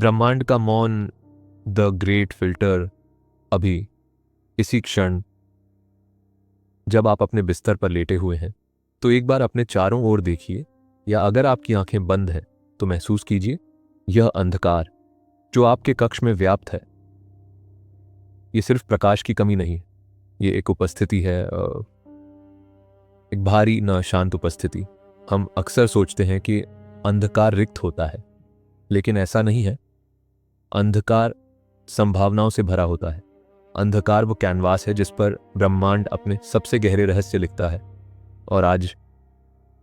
ब्रह्मांड का मौन, द ग्रेट फिल्टर। अभी इसी क्षण जब आप अपने बिस्तर पर लेटे हुए हैं तो एक बार अपने चारों ओर देखिए, या अगर आपकी आंखें बंद हैं तो महसूस कीजिए यह अंधकार जो आपके कक्ष में व्याप्त है। ये सिर्फ प्रकाश की कमी नहीं है, ये एक उपस्थिति है, एक भारी न शांत उपस्थिति। हम अक्सर सोचते हैं कि अंधकार रिक्त होता है, लेकिन ऐसा नहीं है। अंधकार संभावनाओं से भरा होता है। अंधकार वो कैनवास है जिस पर ब्रह्मांड अपने सबसे गहरे रहस्य लिखता है। और आज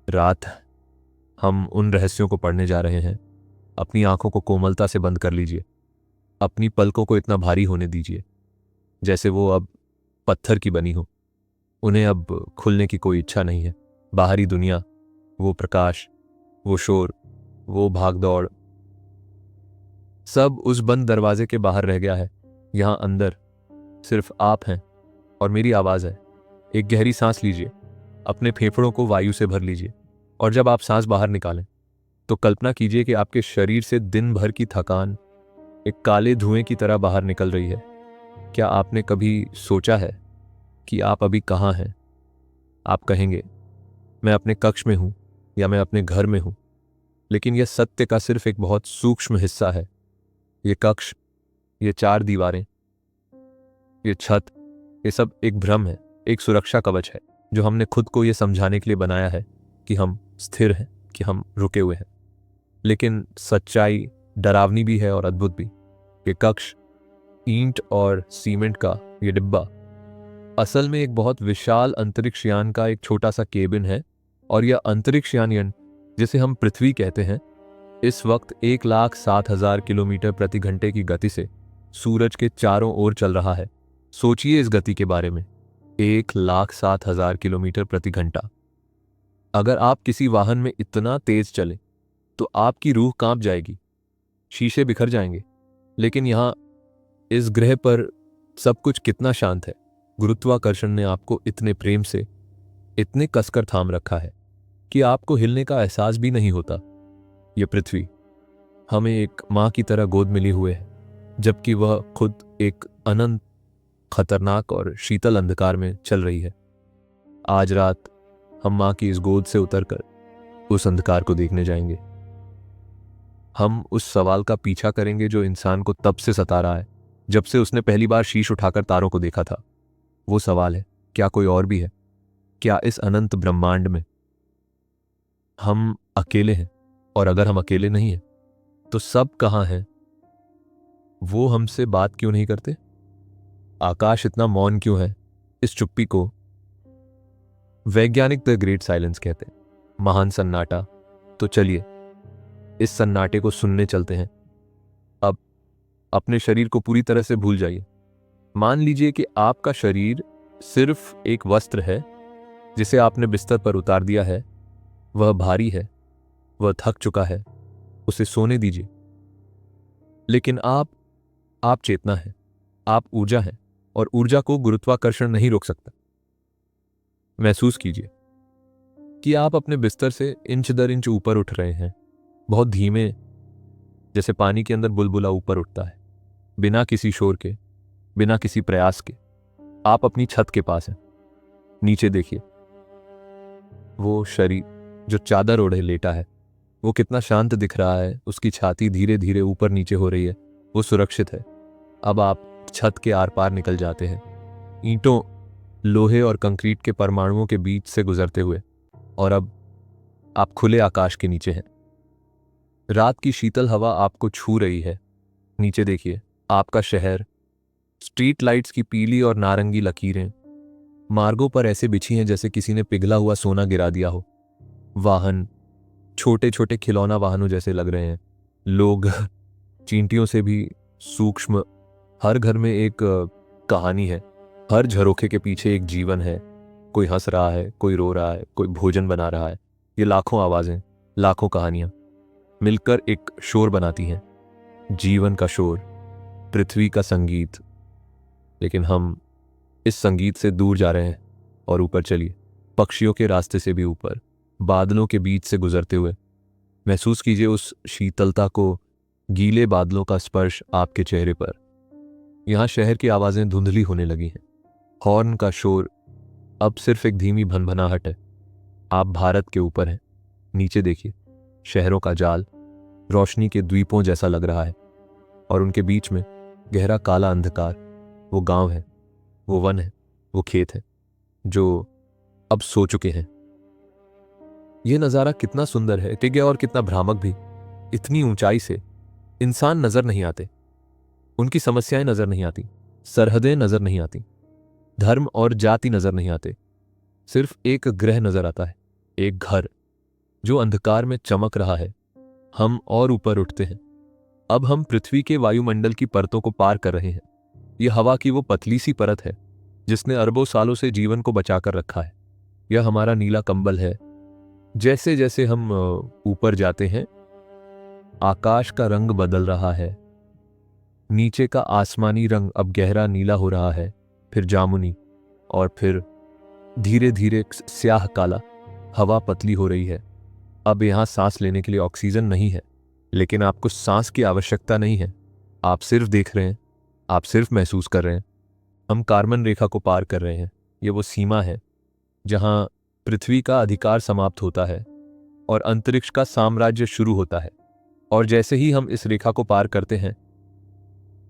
रात हम उन रहस्यों को पढ़ने जा रहे हैं। अपनी आंखों को कोमलता से बंद कर लीजिए, अपनी पलकों को इतना भारी होने दीजिए जैसे वो अब पत्थर की बनी हो। उन्हें अब खुलने की कोई इच्छा नहीं है। बाहरी दुनिया, वो प्रकाश, वो शोर, वो भागदौड़, सब उस बंद दरवाजे के बाहर रह गया है। यहां अंदर सिर्फ आप हैं और मेरी आवाज है। एक गहरी सांस लीजिए, अपने फेफड़ों को वायु से भर लीजिए, और जब आप सांस बाहर निकालें तो कल्पना कीजिए कि आपके शरीर से दिन भर की थकान एक काले धुएं की तरह बाहर निकल रही है। क्या आपने कभी सोचा है कि आप अभी कहाँ हैं? आप कहेंगे, मैं अपने कक्ष में हूं या मैं अपने घर में हूं, लेकिन यह सत्य का सिर्फ एक बहुत सूक्ष्म हिस्सा है। ये कक्ष, ये चार दीवारें, ये छत, ये सब एक भ्रम है, एक सुरक्षा कवच है जो हमने खुद को यह समझाने के लिए बनाया है कि हम स्थिर हैं, कि हम रुके हुए हैं। लेकिन सच्चाई डरावनी भी है और अद्भुत भी। ये कक्ष, ईंट और सीमेंट का ये डिब्बा, असल में एक बहुत विशाल अंतरिक्ष यान का एक छोटा सा केबिन है। और यह अंतरिक्ष यान, जिसे हम पृथ्वी कहते हैं, इस वक्त 1,07,000 किलोमीटर प्रति घंटे की गति से सूरज के चारों ओर चल रहा है। सोचिए इस गति के बारे में, 1,07,000 किलोमीटर प्रति घंटा। अगर आप किसी वाहन में इतना तेज चले तो आपकी रूह कांप जाएगी, शीशे बिखर जाएंगे। लेकिन यहां इस ग्रह पर सब कुछ कितना शांत है। गुरुत्वाकर्षण ने आपको इतने प्रेम से, इतने कसकर थाम रखा है कि आपको हिलने का एहसास भी नहीं होता। यह पृथ्वी हमें एक मां की तरह गोद मिली हुए है, जबकि वह खुद एक अनंत, खतरनाक और शीतल अंधकार में चल रही है। आज रात हम मां की इस गोद से उतरकर उस अंधकार को देखने जाएंगे। हम उस सवाल का पीछा करेंगे जो इंसान को तब से सता रहा है जब से उसने पहली बार शीश उठाकर तारों को देखा था। वो सवाल है, क्या कोई और भी है? क्या इस अनंत ब्रह्मांड में हम अकेले हैं? और अगर हम अकेले नहीं हैं तो सब कहां हैं? वो हमसे बात क्यों नहीं करते? आकाश इतना मौन क्यों है? इस चुप्पी को वैज्ञानिक द ग्रेट साइलेंस कहते हैं, महान सन्नाटा। तो चलिए इस सन्नाटे को सुनने चलते हैं। अब अपने शरीर को पूरी तरह से भूल जाइए। मान लीजिए कि आपका शरीर सिर्फ एक वस्त्र है जिसे आपने बिस्तर पर उतार दिया है। वह भारी है, वह थक चुका है, उसे सोने दीजिए। लेकिन आप चेतना है, आप ऊर्जा हैं, और ऊर्जा को गुरुत्वाकर्षण नहीं रोक सकता। महसूस कीजिए कि आप अपने बिस्तर से इंच दर इंच ऊपर उठ रहे हैं, बहुत धीमे, जैसे पानी के अंदर बुलबुला ऊपर उठता है, बिना किसी शोर के, बिना किसी प्रयास के। आप अपनी छत के पास हैं। नीचे देखिए, वो शरीर जो चादर ओढ़े लेटा है, वो कितना शांत दिख रहा है। उसकी छाती धीरे धीरे ऊपर नीचे हो रही है, वो सुरक्षित है। अब आप छत के आर पार निकल जाते हैं, ईंटों, लोहे और कंक्रीट के परमाणुओं के बीच से गुजरते हुए, और अब आप खुले आकाश के नीचे हैं। रात की शीतल हवा आपको छू रही है। नीचे देखिए, आपका शहर, स्ट्रीट लाइट्स की पीली और नारंगी लकीरें मार्गों पर ऐसे बिछी हैं जैसे किसी ने पिघला हुआ सोना गिरा दिया हो। वाहन छोटे छोटे खिलौना वाहनों जैसे लग रहे हैं। लोग चींटियों से भी सूक्ष्म। हर घर में एक कहानी है, हर झरोखे के पीछे एक जीवन है। कोई हंस रहा है, कोई रो रहा है, कोई भोजन बना रहा है। ये लाखों आवाजें, लाखों कहानियां मिलकर एक शोर बनाती हैं, जीवन का शोर, पृथ्वी का संगीत। लेकिन हम इस संगीत से दूर जा रहे हैं। और ऊपर चलिए, पक्षियों के रास्ते से भी ऊपर, बादलों के बीच से गुजरते हुए। महसूस कीजिए उस शीतलता को गीले बादलों का स्पर्श आपके चेहरे पर। यहां शहर की आवाजें धुंधली होने लगी हैं। हॉर्न का शोर अब सिर्फ एक धीमी भनभनाहट है। आप भारत के ऊपर हैं। नीचे देखिए, शहरों का जाल रोशनी के द्वीपों जैसा लग रहा है, और उनके बीच में गहरा काला अंधकार। वो गांव है, वो वन है, वो खेत है जो अब सो चुके हैं। यह नजारा कितना सुंदर है, ठीक है, और कितना भ्रामक भी। इतनी ऊंचाई से इंसान नजर नहीं आते, उनकी समस्याएं नजर नहीं आती, सरहदें नजर नहीं आती, धर्म और जाति नजर नहीं आते। सिर्फ एक ग्रह नजर आता है, एक घर जो अंधकार में चमक रहा है। हम और ऊपर उठते हैं। अब हम पृथ्वी के वायुमंडल की परतों को पार कर रहे हैं। यह हवा की वो पतली सी परत है जिसने अरबों सालों से जीवन को बचाकर रखा है। यह हमारा नीला कंबल है। जैसे जैसे हम ऊपर जाते हैं, आकाश का रंग बदल रहा है। नीचे का आसमानी रंग अब गहरा नीला हो रहा है, फिर जामुनी, और फिर धीरे धीरे स्याह काला। हवा पतली हो रही है। अब यहां सांस लेने के लिए ऑक्सीजन नहीं है, लेकिन आपको सांस की आवश्यकता नहीं है। आप सिर्फ देख रहे हैं, आप सिर्फ महसूस कर रहे हैं। हम कार्बन रेखा को पार कर रहे हैं। ये वो सीमा है जहां पृथ्वी का अधिकार समाप्त होता है और अंतरिक्ष का साम्राज्य शुरू होता है। और जैसे ही हम इस रेखा को पार करते हैं,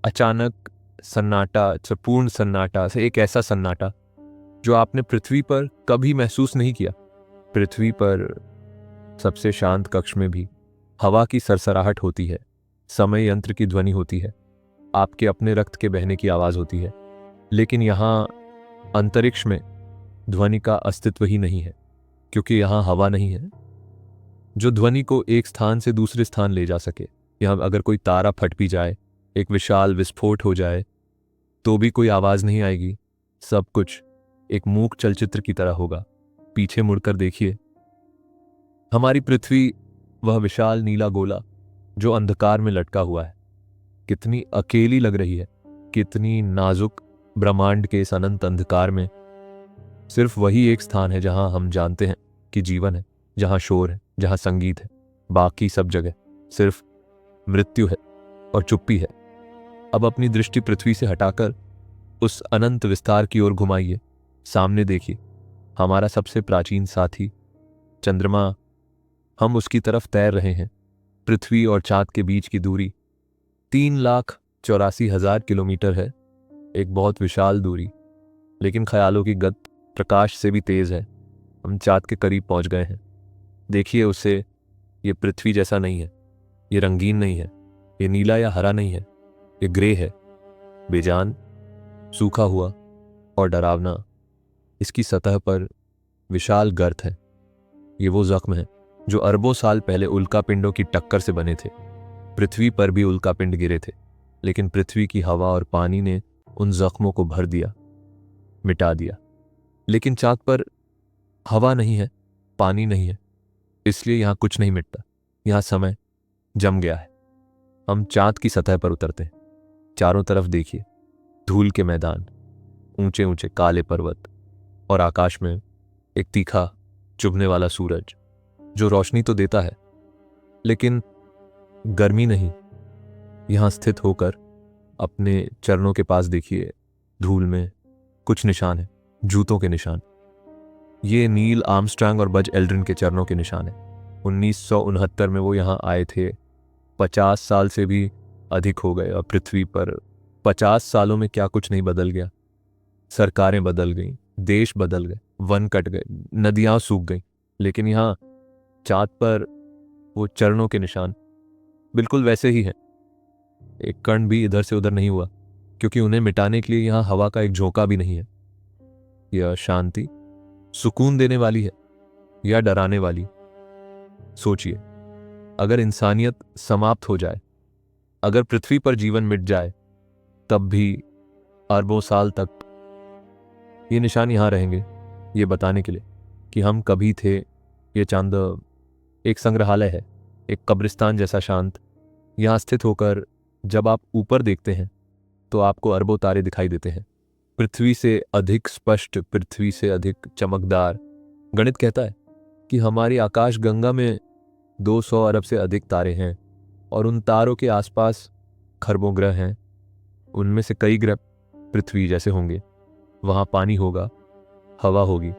अचानक सन्नाटा, पूर्ण सन्नाटा से एक ऐसा सन्नाटा जो आपने पृथ्वी पर कभी महसूस नहीं किया। पृथ्वी पर सबसे शांत कक्ष में भी हवा की सरसराहट होती है, समय यंत्र की ध्वनि होती है, आपके अपने रक्त के बहने की आवाज होती है। लेकिन यहां अंतरिक्ष में ध्वनि का अस्तित्व ही नहीं है, क्योंकि यहां हवा नहीं है जो ध्वनि को एक स्थान से दूसरे स्थान ले जा सके। यहां अगर कोई तारा फट भी जाए, एक विशाल विस्फोट हो जाए, तो भी कोई आवाज नहीं आएगी। सब कुछ एक मूक चलचित्र की तरह होगा। पीछे मुड़कर देखिए, हमारी पृथ्वी, वह विशाल नीला गोला जो अंधकार में लटका हुआ है, कितनी अकेली लग रही है, कितनी नाजुक। ब्रह्मांड के इस अनंत अंधकार में सिर्फ वही एक स्थान है जहां हम जानते हैं कि जीवन है, जहां शोर है, जहां संगीत है। बाकी सब जगह सिर्फ मृत्यु है और चुप्पी है। अब अपनी दृष्टि पृथ्वी से हटाकर उस अनंत विस्तार की ओर घुमाइए। सामने देखिए, हमारा सबसे प्राचीन साथी चंद्रमा। हम उसकी तरफ तैर रहे हैं। पृथ्वी और चांद के बीच की दूरी 3,84,000 किलोमीटर है। एक बहुत विशाल दूरी, लेकिन ख्यालों की गति प्रकाश से भी तेज है। हम चांद के करीब पहुंच गए हैं। देखिए उसे, ये पृथ्वी जैसा नहीं है, ये रंगीन नहीं है, ये नीला या हरा नहीं है, ये ग्रे है, बेजान, सूखा हुआ और डरावना। इसकी सतह पर विशाल गर्त है। ये वो जख्म है जो अरबों साल पहले उल्कापिंडों की टक्कर से बने थे। पृथ्वी पर भी उल्कापिंड गिरे थे, लेकिन पृथ्वी की हवा और पानी ने उन जख्मों को भर दिया, मिटा दिया। लेकिन चांद पर हवा नहीं है, पानी नहीं है, इसलिए यहां कुछ नहीं मिटता। यहां समय जम गया है। हम चांद की सतह पर उतरते हैं। चारों तरफ देखिए, धूल के मैदान, ऊंचे ऊंचे काले पर्वत, और आकाश में एक तीखा चुभने वाला सूरज जो रोशनी तो देता है, लेकिन गर्मी नहीं। यहां स्थित होकर अपने चरणों के पास देखिए, धूल में कुछ निशान है, जूतों के निशान। ये नील आर्मस्ट्रांग और बज एल्ड्रिन के चरणों के निशान है। 1969 में वो यहां आए थे। 50 साल से भी अधिक हो गए। और पृथ्वी पर 50 सालों में क्या कुछ नहीं बदल गया। सरकारें बदल गईं, देश बदल गए, वन कट गए, नदियां सूख गईं, लेकिन यहां चांद पर वो चरणों के निशान बिल्कुल वैसे ही हैं। एक कण भी इधर से उधर नहीं हुआ, क्योंकि उन्हें मिटाने के लिए यहां हवा का एक झोंका भी नहीं है। यह शांति सुकून देने वाली है या डराने वाली? सोचिए, अगर इंसानियत समाप्त हो जाए, अगर पृथ्वी पर जीवन मिट जाए, तब भी अरबों साल तक ये निशान यहां रहेंगे, ये बताने के लिए कि हम कभी थे। ये चांद एक संग्रहालय है, एक कब्रिस्तान जैसा शांत। यहां स्थित होकर जब आप ऊपर देखते हैं तो आपको अरबों तारे दिखाई देते हैं, पृथ्वी से अधिक स्पष्ट, पृथ्वी से अधिक चमकदार। गणित कहता है कि हमारी आकाश गंगा में 200 अरब से अधिक तारे हैं। और उन तारों के आसपास खरबों ग्रह हैं। उनमें से कई ग्रह पृथ्वी जैसे होंगे। वहां पानी होगा, हवा होगी।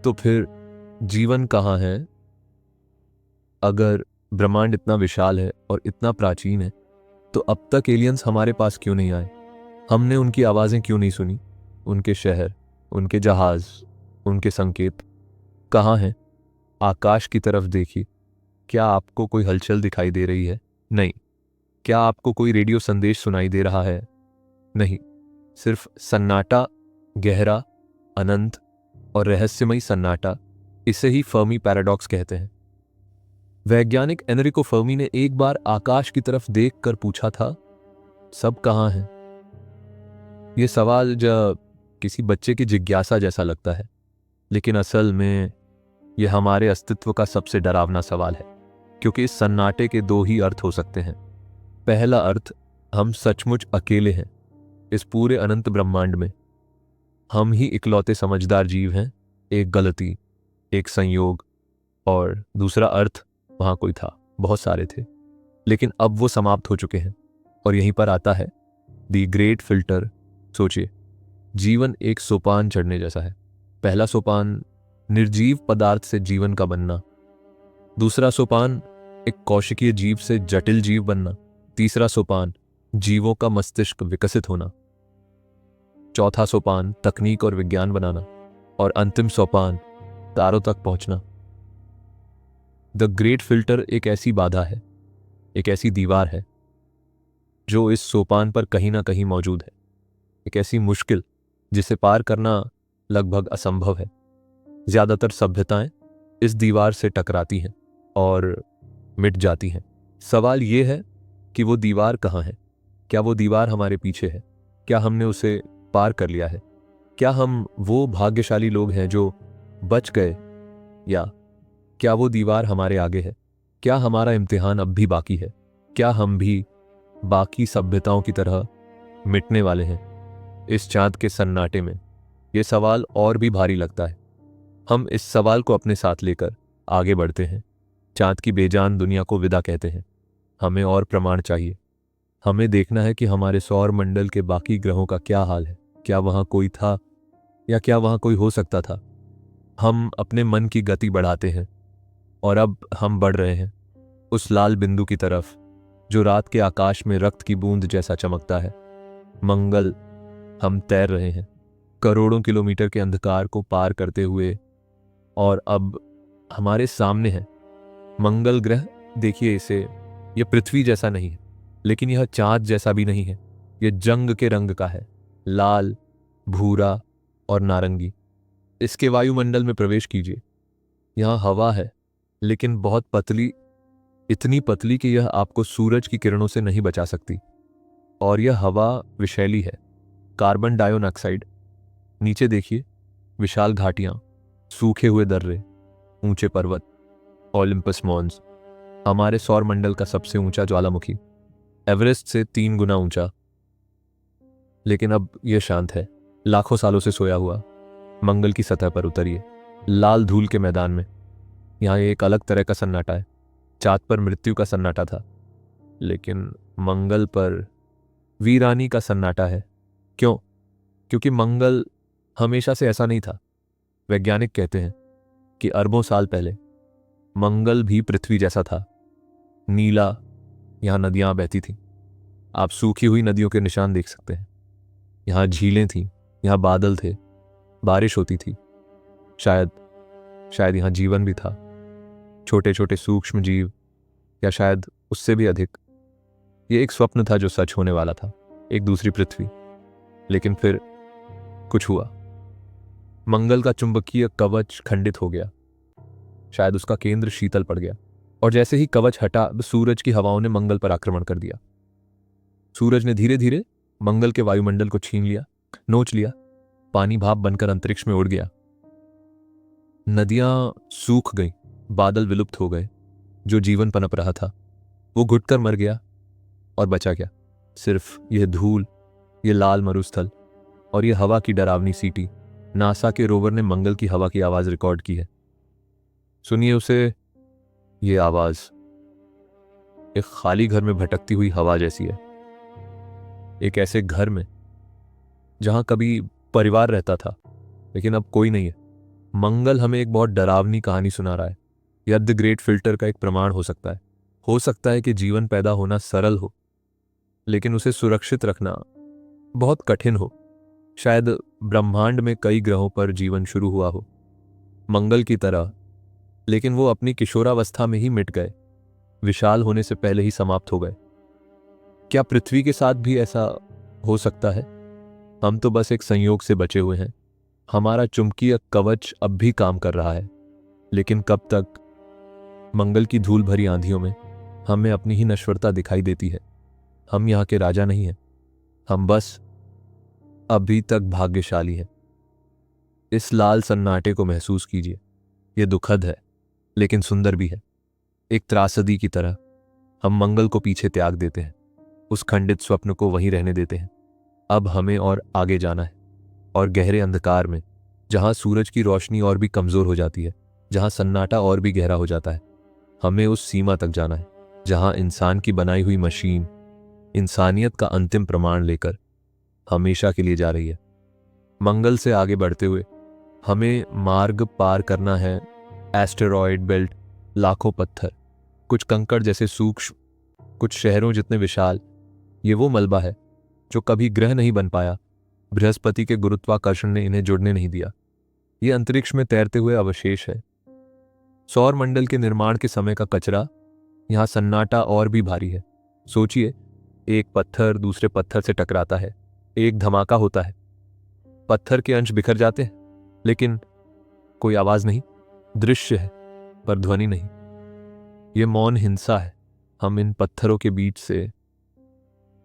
तो फिर जीवन कहाँ है? अगर ब्रह्मांड इतना विशाल है और इतना प्राचीन है, तो अब तक एलियंस हमारे पास क्यों नहीं आए? हमने उनकी आवाजें क्यों नहीं सुनी? उनके शहर, उनके जहाज, उनके संकेत कहाँ हैं? आकाश की तरफ देखिए। क्या आपको कोई हलचल दिखाई दे रही है? नहीं। क्या आपको कोई रेडियो संदेश सुनाई दे रहा है? नहीं। सिर्फ सन्नाटा, गहरा, अनंत और रहस्यमयी सन्नाटा। इसे ही फर्मी पैराडॉक्स कहते हैं। वैज्ञानिक एनरिको फर्मी ने एक बार आकाश की तरफ देखकर पूछा था, सब कहाँ हैं? यह सवाल जब किसी बच्चे की जिज्ञासा जैसा लगता है, लेकिन असल में यह हमारे अस्तित्व का सबसे डरावना सवाल है, क्योंकि इस सन्नाटे के दो ही अर्थ हो सकते हैं। पहला अर्थ, हम सचमुच अकेले हैं इस पूरे अनंत ब्रह्मांड में। हम ही इकलौते समझदार जीव हैं, एक गलती, एक संयोग। और दूसरा अर्थ, वहां कोई था, बहुत सारे थे, लेकिन अब वो समाप्त हो चुके हैं। और यहीं पर आता है दी ग्रेट फिल्टर। सोचिए, जीवन एक सोपान चढ़ने जैसा है। पहला सोपान, निर्जीव पदार्थ से जीवन का बनना। दूसरा सोपान, एक कौशिकीय जीव से जटिल जीव बनना। तीसरा सोपान, जीवों का मस्तिष्क विकसित होना। चौथा सोपान, तकनीक और विज्ञान बनाना। और अंतिम सोपान, तारों तक पहुंचना। द ग्रेट फिल्टर एक ऐसी बाधा है, एक ऐसी दीवार है जो इस सोपान पर कहीं ना कहीं मौजूद है। एक ऐसी मुश्किल जिसे पार करना लगभग असंभव है। ज्यादातर सभ्यताएं इस दीवार से टकराती हैं और मिट जाती हैं। सवाल यह है कि वो दीवार कहाँ है? क्या वो दीवार हमारे पीछे है? क्या हमने उसे पार कर लिया है? क्या हम वो भाग्यशाली लोग हैं जो बच गए, या क्या वो दीवार हमारे आगे है? क्या हमारा इम्तिहान अब भी बाकी है? क्या हम भी बाकी सभ्यताओं की तरह मिटने वाले हैं? इस चांद के सन्नाटे में यह सवाल और भी भारी लगता है। हम इस सवाल को अपने साथ लेकर आगे बढ़ते हैं। चांद की बेजान दुनिया को विदा कहते हैं। हमें और प्रमाण चाहिए। हमें देखना है कि हमारे सौर मंडल के बाकी ग्रहों का क्या हाल है। क्या वहां कोई था, या क्या वहां कोई हो सकता था? हम अपने मन की गति बढ़ाते हैं, और अब हम बढ़ रहे हैं उस लाल बिंदु की तरफ जो रात के आकाश में रक्त की बूंद जैसा चमकता है। मंगल। हम तैर रहे हैं करोड़ों किलोमीटर के अंधकार को पार करते हुए, और अब हमारे सामने है मंगल ग्रह। देखिए इसे, यह पृथ्वी जैसा नहीं है, लेकिन यह चांद जैसा भी नहीं है। यह जंग के रंग का है, लाल, भूरा और नारंगी। इसके वायुमंडल में प्रवेश कीजिए। यहां हवा है, लेकिन बहुत पतली, इतनी पतली कि यह आपको सूरज की किरणों से नहीं बचा सकती। और यह हवा विषैली है, कार्बन डाइऑक्साइड। नीचे देखिए, विशाल घाटियां, सूखे हुए दर्रे, ऊंचे पर्वत, ओलिम्पस मॉन्स। हमारे सौर मंडल का सबसे ऊंचा ज्वालामुखी, एवरेस्ट से 3 गुना ऊंचा। लेकिन अब यह शांत है, लाखों सालों से सोया हुआ। मंगल की सतह पर उतरिए, लाल धूल के मैदान में। यहां एक अलग तरह का सन्नाटा है। चांद पर मृत्यु का सन्नाटा था, लेकिन मंगल पर वीरानी का सन्नाटा है। क्यों? क्योंकि मंगल हमेशा से ऐसा नहीं था। वैज्ञानिक कहते हैं कि अरबों साल पहले मंगल भी पृथ्वी जैसा था, नीला। यहां नदियां बहती थीं। आप सूखी हुई नदियों के निशान देख सकते हैं। यहां झीलें थीं, यहां बादल थे, बारिश होती थी। शायद यहां जीवन भी था, छोटे छोटे सूक्ष्म जीव, या शायद उससे भी अधिक। ये एक स्वप्न था जो सच होने वाला था, एक दूसरी पृथ्वी। लेकिन फिर कुछ हुआ। मंगल का चुंबकीय कवच खंडित हो गया। शायद उसका केंद्र शीतल पड़ गया, और जैसे ही कवच हटा, सूरज की हवाओं ने मंगल पर आक्रमण कर दिया। सूरज ने धीरे धीरे मंगल के वायुमंडल को छीन लिया, नोच लिया। पानी भाप बनकर अंतरिक्ष में उड़ गया। नदियां सूख गईं, बादल विलुप्त हो गए। जो जीवन पनप रहा था वो घुटकर मर गया, और बचा क्या? सिर्फ यह धूल, यह लाल मरुस्थल, और यह हवा की डरावनी सीटी। नासा के रोवर ने मंगल की हवा की आवाज रिकॉर्ड की है। सुनिए उसे, ये आवाज। एक खाली घर में भटकती हुई हवा जैसी है। एक ऐसे घर में जहां कभी परिवार रहता था लेकिन अब कोई नहीं है। मंगल हमें एक बहुत डरावनी कहानी सुना रहा है। यह द ग्रेट फिल्टर का एक प्रमाण हो सकता है। हो सकता है कि जीवन पैदा होना सरल हो लेकिन उसे सुरक्षित रखना बहुत कठिन हो। शायद ब्रह्मांड में कई ग्रहों पर जीवन शुरू हुआ हो, मंगल की तरह, लेकिन वो अपनी किशोरावस्था में ही मिट गए, विशाल होने से पहले ही समाप्त हो गए। क्या पृथ्वी के साथ भी ऐसा हो सकता है? हम तो बस एक संयोग से बचे हुए हैं। हमारा चुंबकीय कवच अब भी काम कर रहा है, लेकिन कब तक? मंगल की धूल भरी आंधियों में हमें अपनी ही नश्वरता दिखाई देती है। हम यहाँ के राजा नहीं हैं, हम बस अभी तक भाग्यशाली हैं। इस लाल सन्नाटे को महसूस कीजिए। यह दुखद है लेकिन सुंदर भी है। एक त्रासदी की तरह हम मंगल को पीछे त्याग देते हैं, उस खंडित स्वप्न को वहीं रहने देते हैं। अब हमें और आगे जाना है, और गहरे अंधकार में, जहां सूरज की रोशनी और भी कमजोर हो जाती है, जहां सन्नाटा और भी गहरा हो जाता है, हमें उस सीमा तक जाना है जहां इंसान की बनाई हुई मशीन इंसानियत का अंतिम प्रमाण लेकर हमेशा के लिए जा रही है। मंगल से आगे बढ़ते हुए हमें मार्ग पार करना है। एस्टेरॉयड बेल्ट, लाखों पत्थर, कुछ कंकड़ जैसे सूक्ष्म, कुछ शहरों जितने विशाल। ये वो मलबा है जो कभी ग्रह नहीं बन पाया। बृहस्पति के गुरुत्वाकर्षण ने इन्हें जुड़ने नहीं दिया। ये अंतरिक्ष में तैरते हुए अवशेष है, सौर मंडल के निर्माण के समय का कचरा। यहां सन्नाटा और भी भारी है। सोचिए, एक पत्थर दूसरे पत्थर से टकराता है, एक धमाका होता है, पत्थर के अंश बिखर जाते हैं, लेकिन कोई आवाज नहीं। दृश्य है पर ध्वनि नहीं। यह मौन हिंसा है। हम इन पत्थरों के बीच से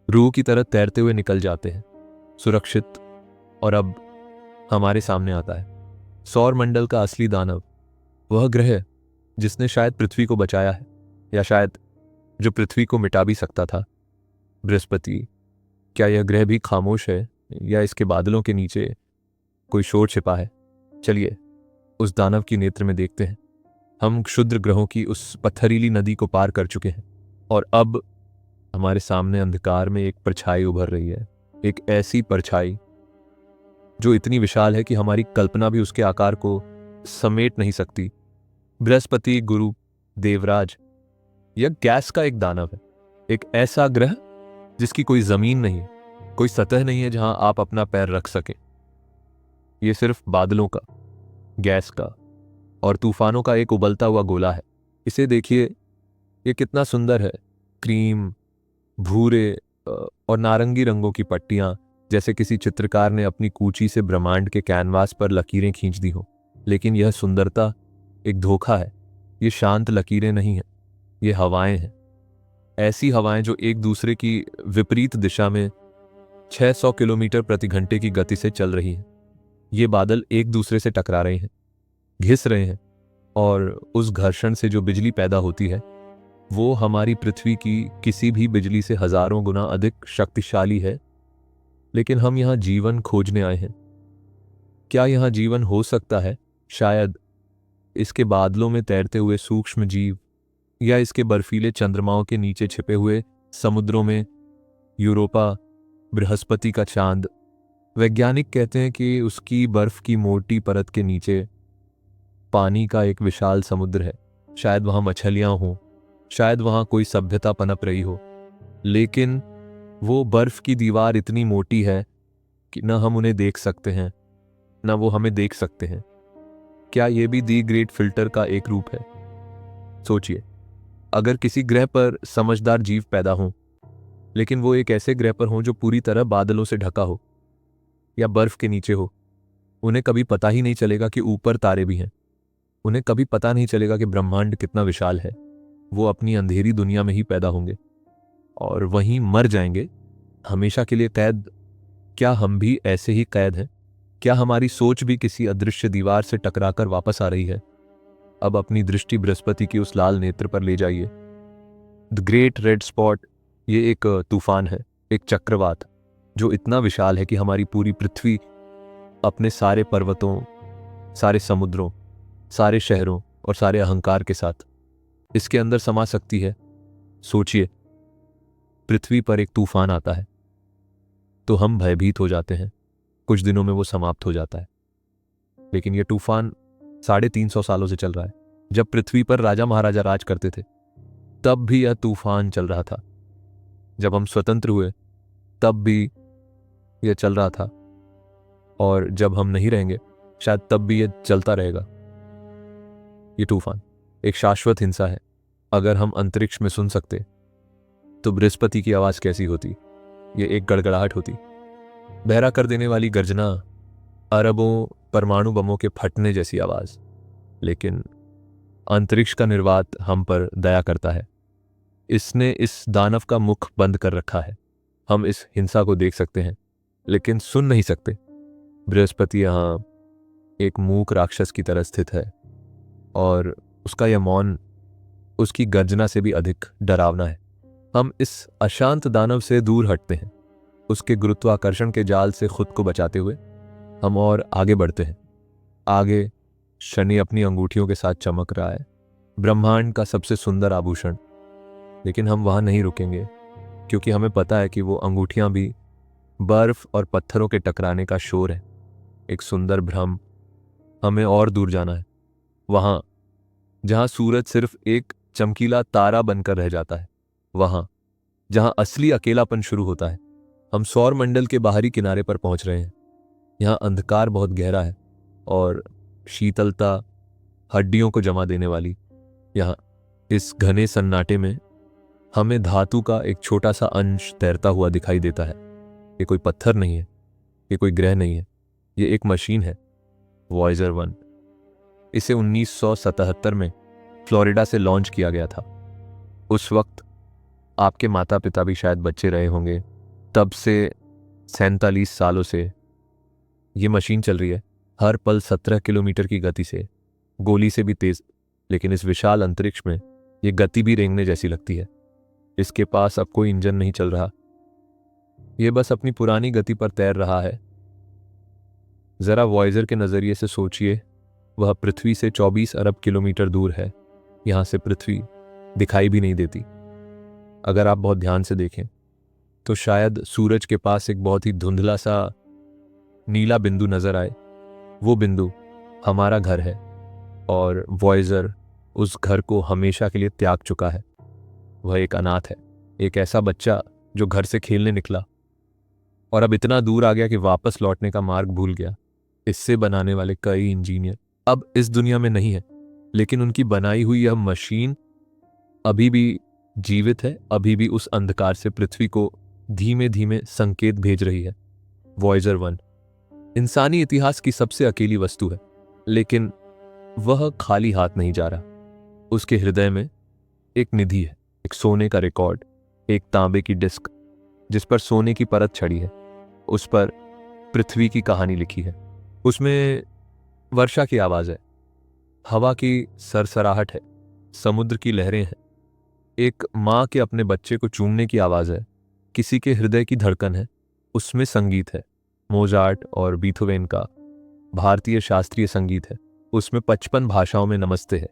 रूह की तरह तैरते हुए निकल जाते हैं, सुरक्षित। और अब हमारे सामने आता है सौर मंडल का असली दानव, वह ग्रह जिसने शायद पृथ्वी को बचाया है, या शायद जो पृथ्वी को मिटा भी सकता था। बृहस्पति। क्या यह ग्रह भी खामोश है, या इसके बादलों के नीचे कोई शोर छिपा है? चलिए उस दानव की नेत्र में देखते हैं। हम क्षुद्र ग्रहों की उस पत्थरीली नदी को पार कर चुके हैं, और अब हमारे सामने अंधकार में एक परछाई उभर रही है। एक ऐसी परछाई जो इतनी विशाल है कि हमारी कल्पना भी उसके आकार को समेट नहीं सकती। बृहस्पति, गुरु, देवराज, यह गैस का एक दानव है। एक ऐसा ग्रह जिसकी कोई जमीन नहीं है, कोई सतह नहीं है जहां आप अपना पैर रख सकें। यह सिर्फ बादलों का, गैस का और तूफानों का एक उबलता हुआ गोला है। इसे देखिए, यह कितना सुंदर है। क्रीम, भूरे और नारंगी रंगों की पट्टियां, जैसे किसी चित्रकार ने अपनी कूची से ब्रह्मांड के कैनवास पर लकीरें खींच दी हो। लेकिन यह सुंदरता एक धोखा है। ये शांत लकीरें नहीं हैं, ये हवाएं हैं। ऐसी हवाएं जो एक दूसरे की विपरीत दिशा में 600 किलोमीटर प्रति घंटे की गति से चल रही हैं। ये बादल एक दूसरे से टकरा रहे हैं, घिस रहे हैं, और उस घर्षण से जो बिजली पैदा होती है वो हमारी पृथ्वी की किसी भी बिजली से हजारों गुना अधिक शक्तिशाली है। लेकिन हम यहां जीवन खोजने आए हैं। क्या यहां जीवन हो सकता है? शायद इसके बादलों में तैरते हुए सूक्ष्म जीव, या इसके बर्फीले चंद्रमाओं के नीचे छिपे हुए समुद्रों में यूरोपा, बृहस्पति का चांद। वैज्ञानिक कहते हैं कि उसकी बर्फ की मोटी परत के नीचे पानी का एक विशाल समुद्र है। शायद वहां मछलियां हों, शायद वहां कोई सभ्यता पनप रही हो। लेकिन वो बर्फ की दीवार इतनी मोटी है कि न हम उन्हें देख सकते हैं, न वो हमें देख सकते हैं। क्या ये भी दी ग्रेट फिल्टर का एक रूप है? सोचिए, अगर किसी ग्रह पर समझदार जीव पैदा हों, लेकिन वो एक ऐसे ग्रह पर हों जो पूरी तरह बादलों से ढका हो या बर्फ के नीचे हो, उन्हें कभी पता ही नहीं चलेगा कि ऊपर तारे भी हैं। उन्हें कभी पता नहीं चलेगा कि ब्रह्मांड कितना विशाल है। वो अपनी अंधेरी दुनिया में ही पैदा होंगे और वहीं मर जाएंगे, हमेशा के लिए कैद। क्या हम भी ऐसे ही कैद हैं? क्या हमारी सोच भी किसी अदृश्य दीवार से टकराकर वापस आ रही है? अब अपनी दृष्टि बृहस्पति की उस लाल नेत्र पर ले जाइए। द ग्रेट रेड स्पॉट, ये एक तूफान है, एक चक्रवात जो इतना विशाल है कि हमारी पूरी पृथ्वी अपने सारे पर्वतों, सारे समुद्रों, सारे शहरों और सारे अहंकार के साथ इसके अंदर समा सकती है। सोचिए, पृथ्वी पर एक तूफान आता है तो हम भयभीत हो जाते हैं, कुछ दिनों में वो समाप्त हो जाता है। लेकिन ये तूफान 350 सालों से चल रहा है। जब पृथ्वी पर राजा महाराजा राज करते थे तब भी यह तूफान चल रहा था। जब हम स्वतंत्र हुए तब भी यह चल रहा था, और जब हम नहीं रहेंगे शायद तब भी यह चलता रहेगा। ये तूफान एक शाश्वत हिंसा है। अगर हम अंतरिक्ष में सुन सकते तो बृहस्पति की आवाज कैसी होती? ये एक गड़गड़ाहट होती, बहरा कर देने वाली गर्जना, अरबों परमाणु बमों के फटने जैसी आवाज। लेकिन अंतरिक्ष का निर्वात हम पर दया करता है। इसने इस दानव का मुख बंद कर रखा है। हम इस हिंसा को देख सकते हैं लेकिन सुन नहीं सकते। बृहस्पति यहां एक मूक राक्षस की तरह स्थित है, और उसका यह मौन उसकी गर्जना से भी अधिक डरावना है। हम इस अशांत दानव से दूर हटते हैं। उसके गुरुत्वाकर्षण के जाल से खुद को बचाते हुए हम और आगे बढ़ते हैं। आगे शनि अपनी अंगूठियों के साथ चमक रहा है, ब्रह्मांड का सबसे सुंदर आभूषण। लेकिन हम वहां नहीं रुकेंगे, क्योंकि हमें पता है कि वो अंगूठियां भी बर्फ और पत्थरों के टकराने का शोर है, एक सुंदर भ्रम। हमें और दूर जाना है, वहां जहां सूरज सिर्फ एक चमकीला तारा बनकर रह जाता है, वहां जहां असली अकेलापन शुरू होता है। हम सौर मंडल के बाहरी किनारे पर पहुंच रहे हैं। यहाँ अंधकार बहुत गहरा है और शीतलता हड्डियों को जमा देने वाली। यहाँ इस घने सन्नाटे में हमें धातु का एक छोटा सा अंश तैरता हुआ दिखाई देता है। ये कोई पत्थर नहीं है, ये कोई ग्रह नहीं है, ये एक मशीन है, वॉयेजर 1। इसे 1977 में फ्लोरिडा से लॉन्च किया गया था। उस वक्त आपके माता पिता भी शायद बच्चे रहे होंगे। तब से 47 सालों से ये मशीन चल रही है, हर पल 17 किलोमीटर की गति से, गोली से भी तेज। लेकिन इस विशाल अंतरिक्ष में ये गति भी रेंगने जैसी लगती है। इसके पास अब कोई इंजन नहीं चल रहा, ये बस अपनी पुरानी गति पर तैर रहा है। जरा वॉयेजर के नजरिए से सोचिए, वह पृथ्वी से 24 अरब किलोमीटर दूर है। यहां से पृथ्वी दिखाई भी नहीं देती। अगर आप बहुत ध्यान से देखें तो शायद सूरज के पास एक बहुत ही धुंधला सा नीला बिंदु नजर आए। वो बिंदु हमारा घर है, और वॉयेजर उस घर को हमेशा के लिए त्याग चुका है। वह एक अनाथ है, एक ऐसा बच्चा जो घर से खेलने निकला और अब इतना दूर आ गया कि वापस लौटने का मार्ग भूल गया। इससे बनाने वाले कई इंजीनियर अब इस दुनिया में नहीं है, लेकिन उनकी बनाई हुई यह मशीन अभी भी जीवित है, अभी भी उस अंधकार से पृथ्वी को धीमे धीमे संकेत भेज रही है। वॉयेजर 1 इंसानी इतिहास की सबसे अकेली वस्तु है, लेकिन वह खाली हाथ नहीं जा रहा। उसके हृदय में एक निधि है, एक सोने का रिकॉर्ड, एक तांबे की डिस्क जिस पर सोने की परत चढ़ी है। उस पर पृथ्वी की कहानी लिखी है। उसमें वर्षा की आवाज है, हवा की सरसराहट है, समुद्र की लहरें हैं, एक माँ के अपने बच्चे को चूमने की आवाज है, किसी के हृदय की धड़कन है। उसमें संगीत है, मोजार्ट और बीथोवेन का भारतीय शास्त्रीय संगीत है। उसमें 55 भाषाओं में नमस्ते है।